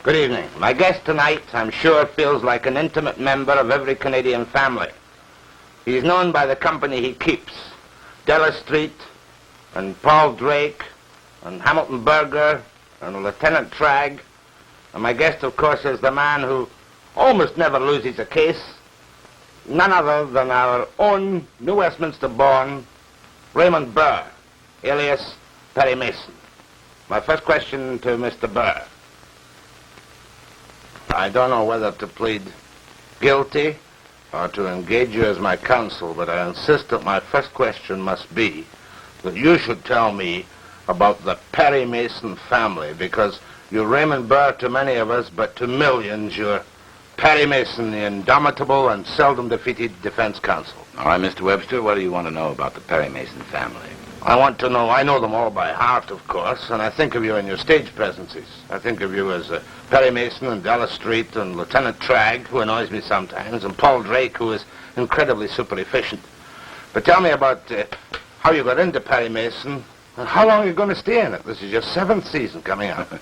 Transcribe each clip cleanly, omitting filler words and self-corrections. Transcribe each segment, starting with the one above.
Good evening. My guest tonight, I'm sure, feels like an intimate member of every Canadian family. He's known by the company he keeps. Della Street, and Paul Drake, and Hamilton Berger, and Lieutenant Tragg. And my guest, of course, is the man who almost never loses a case. None other than our own New Westminster-born Raymond Burr, alias Perry Mason. My first question to Mr. Burr. I don't know whether to plead guilty or to engage you as my counsel, but I insist that my first question must be that you should tell me about the Perry Mason family, because you're Raymond Burr to many of us, but to millions you're Perry Mason, the indomitable and seldom defeated defense counsel. All right, Mr. Webster, what do you want to know about the Perry Mason family? I want to know, I know them all by heart, of course, and I think of you in your stage presences. I think of you as Perry Mason and Della Street and Lieutenant Tragg, who annoys me sometimes, and Paul Drake, who is incredibly super efficient. But tell me about how you got into Perry Mason and how long you're going to stay in it. This is your 7th season coming up.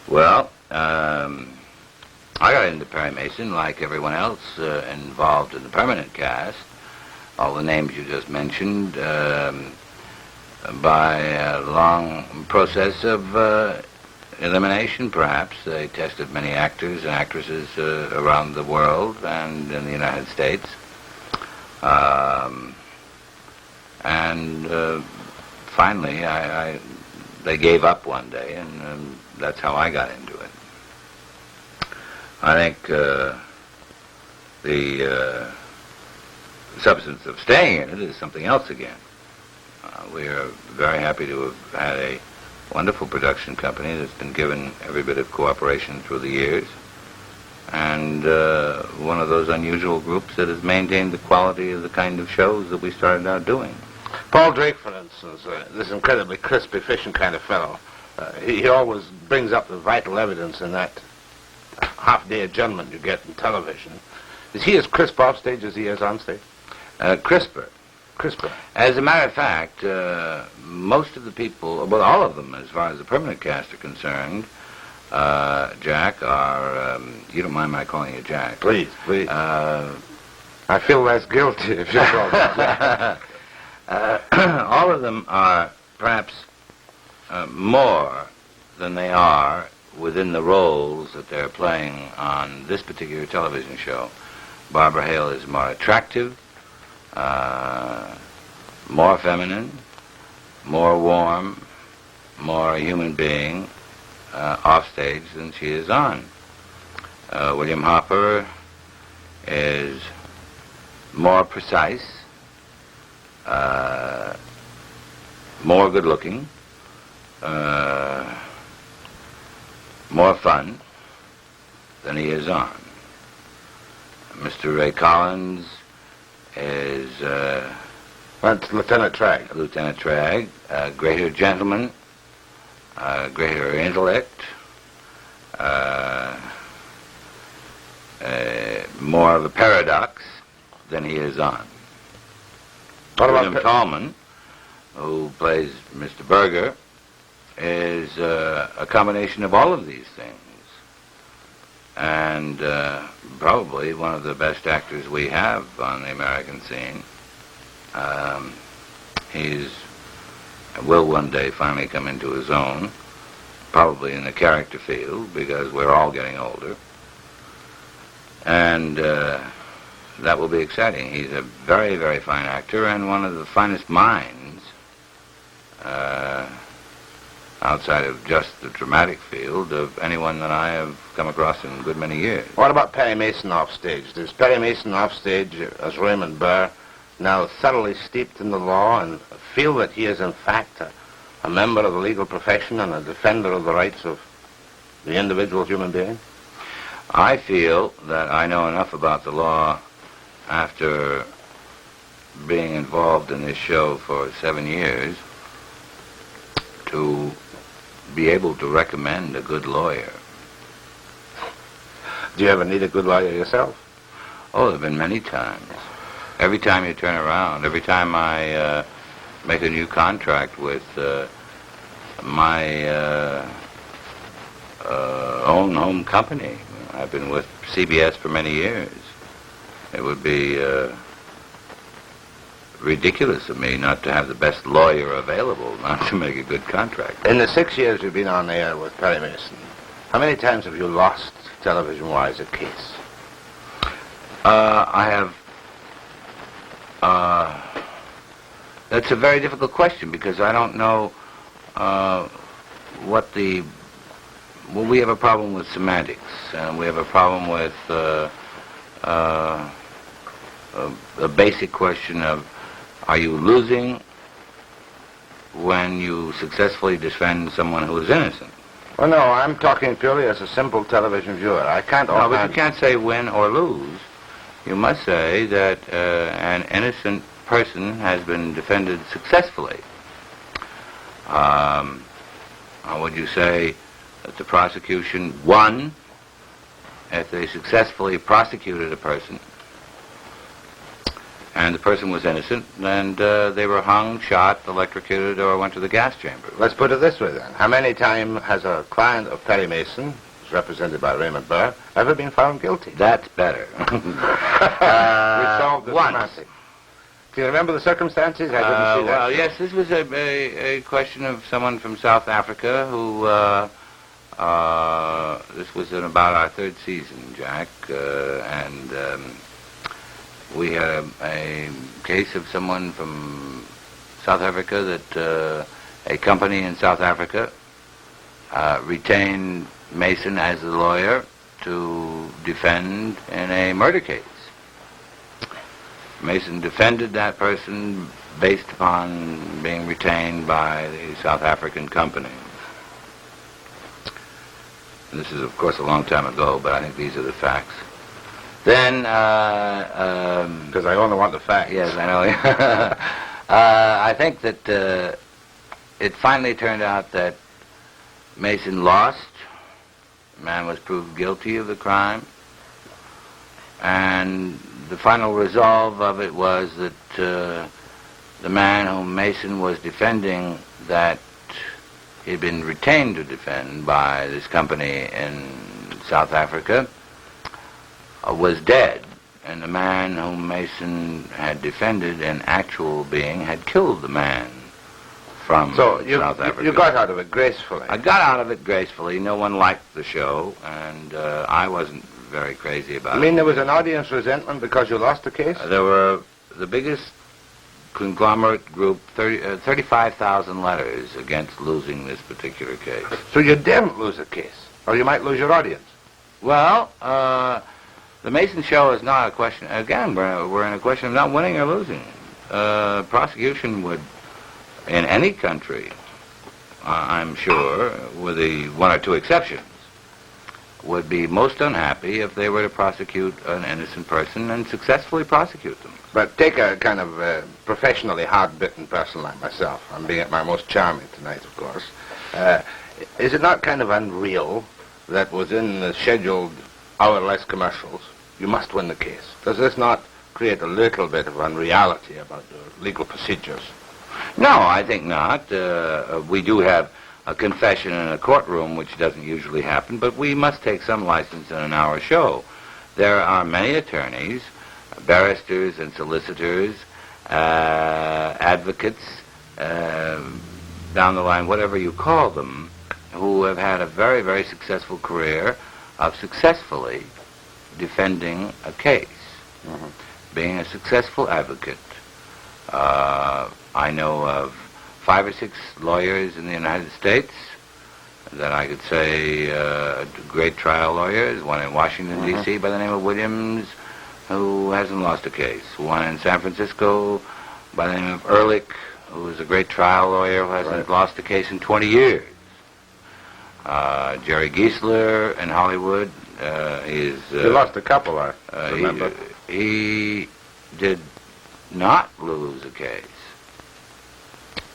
Well, I got into Perry Mason like everyone else involved in the permanent cast. All the names you just mentioned, by a long process of elimination, perhaps. They tested many actors and actresses around the world and in the United States. Finally, they gave up one day, and that's how I got into it. I think the substance of staying in it is something else again. We are very happy to have had a wonderful production company that's been given every bit of cooperation through the years, and one of those unusual groups that has maintained the quality of the kind of shows that we started out doing. Paul Drake, for instance, this incredibly crisp, efficient kind of fellow, he always brings up the vital evidence in that half-day adjournment you get in television. Is he as crisp off stage as he is on stage? Crisper. As a matter of fact, most of the people, well, all of them, as far as the permanent cast are concerned, Jack, are, you don't mind my calling you Jack? Please. I feel less guilty if you call me Jack. All of them are perhaps more than they are within the roles that they're playing on this particular television show. Barbara Hale is more attractive, more feminine, more warm, more a human being off stage than she is on. William Hopper is more precise, more good looking, more fun than he is on. Mr. Ray Collins is That's Lieutenant Tragg. Lieutenant Tragg, greater gentleman, greater intellect, more of a paradox than he is on. William Tallman, who plays Mr. Berger, is a combination of all of these things, and probably one of the best actors we have on the American scene. He will one day finally come into his own, probably in the character field, because we're all getting older, and that will be exciting. He's a very, very fine actor and one of the finest minds outside of just the dramatic field of anyone that I have come across in a good many years. What about Perry Mason off stage? Does Perry Mason off stage as Raymond Burr, now thoroughly steeped in the law, and feel that he is in fact a member of the legal profession and a defender of the rights of the individual human being? I feel that I know enough about the law after being involved in this show for 7 years to be able to recommend a good lawyer. Do you ever need a good lawyer yourself? Oh, there have been many times. Every time you turn around, every time I make a new contract with my own home company. I've been with CBS for many years. It would be ridiculous of me not to have the best lawyer available, not to make a good contract. In the 6 years you've been on the air with Perry Mason, how many times have you lost, television-wise, a case? I have... that's a very difficult question because I don't know what the... Well, we have a problem with semantics, and we have a problem with a basic question of, are you losing when you successfully defend someone who is innocent? Well, no, I'm talking purely as a simple television viewer. I can't... No, but you can't say win or lose. You must say that an innocent person has been defended successfully. How would you say that the prosecution won if they successfully prosecuted a person and the person was innocent and they were hung, shot, electrocuted, or went to the gas chamber? Let's put it this way, then. How many times has a client of Perry Mason, who's represented by Raymond Burr, ever been found guilty? That's better. We solved the once. semantic. Do you remember the circumstances? I didn't see that. Well, yes, this was a question of someone from South Africa who, this was in about our third season, Jack, and we had a case of someone from South Africa that a company in South Africa retained Mason as a lawyer to defend in a murder case. Mason defended that person based upon being retained by the South African company. And this is, of course, a long time ago, but I think these are the facts. Then, because I only want the facts. Yes, I know. I think that it finally turned out that Mason lost. The man was proved guilty of the crime. And the final resolve of it was that the man whom Mason was defending, that he'd been retained to defend by this company in South Africa, was dead. And the man whom Mason had defended, in actual being, had killed the man from South Africa. You got out of it gracefully. I got out of it gracefully. No one liked the show, and I wasn't very crazy about it. You mean there was an audience resentment because you lost the case? There were the biggest conglomerate group, 35,000 letters against losing this particular case. So you didn't lose a case, or you might lose your audience. Well, the Mason show is not a question. Again, we're in a question of not winning or losing. Prosecution would, in any country, I'm sure, with the one or two exceptions, would be most unhappy if they were to prosecute an innocent person and successfully prosecute them. But take a kind of professionally hard-bitten person like myself. I'm being at my most charming tonight, of course. Is it not kind of unreal that within the scheduled hour-less commercials, you must win the case? Does this not create a little bit of unreality about the legal procedures? No, I think not. We do have a confession in a courtroom, which doesn't usually happen, but we must take some license in an hour show. There are many attorneys, barristers and solicitors, advocates, down the line, whatever you call them, who have had a very, very successful career of successfully defending a case, being a successful advocate. I know of 5 or 6 lawyers in the United States that I could say great trial lawyers, one in Washington, D.C. by the name of Williams, who hasn't lost a case. One in San Francisco by the name of Ehrlich, who is a great trial lawyer who hasn't lost a case in 20 years. Jerry Giesler in Hollywood, he lost a couple, I remember. He did not lose a case.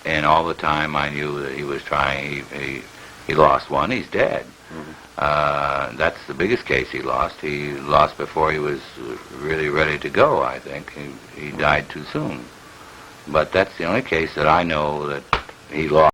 And all the time I knew that he was trying, he lost one, he's dead. That's the biggest case he lost. He lost before he was really ready to go, I think. He died too soon. But that's the only case that I know that he lost.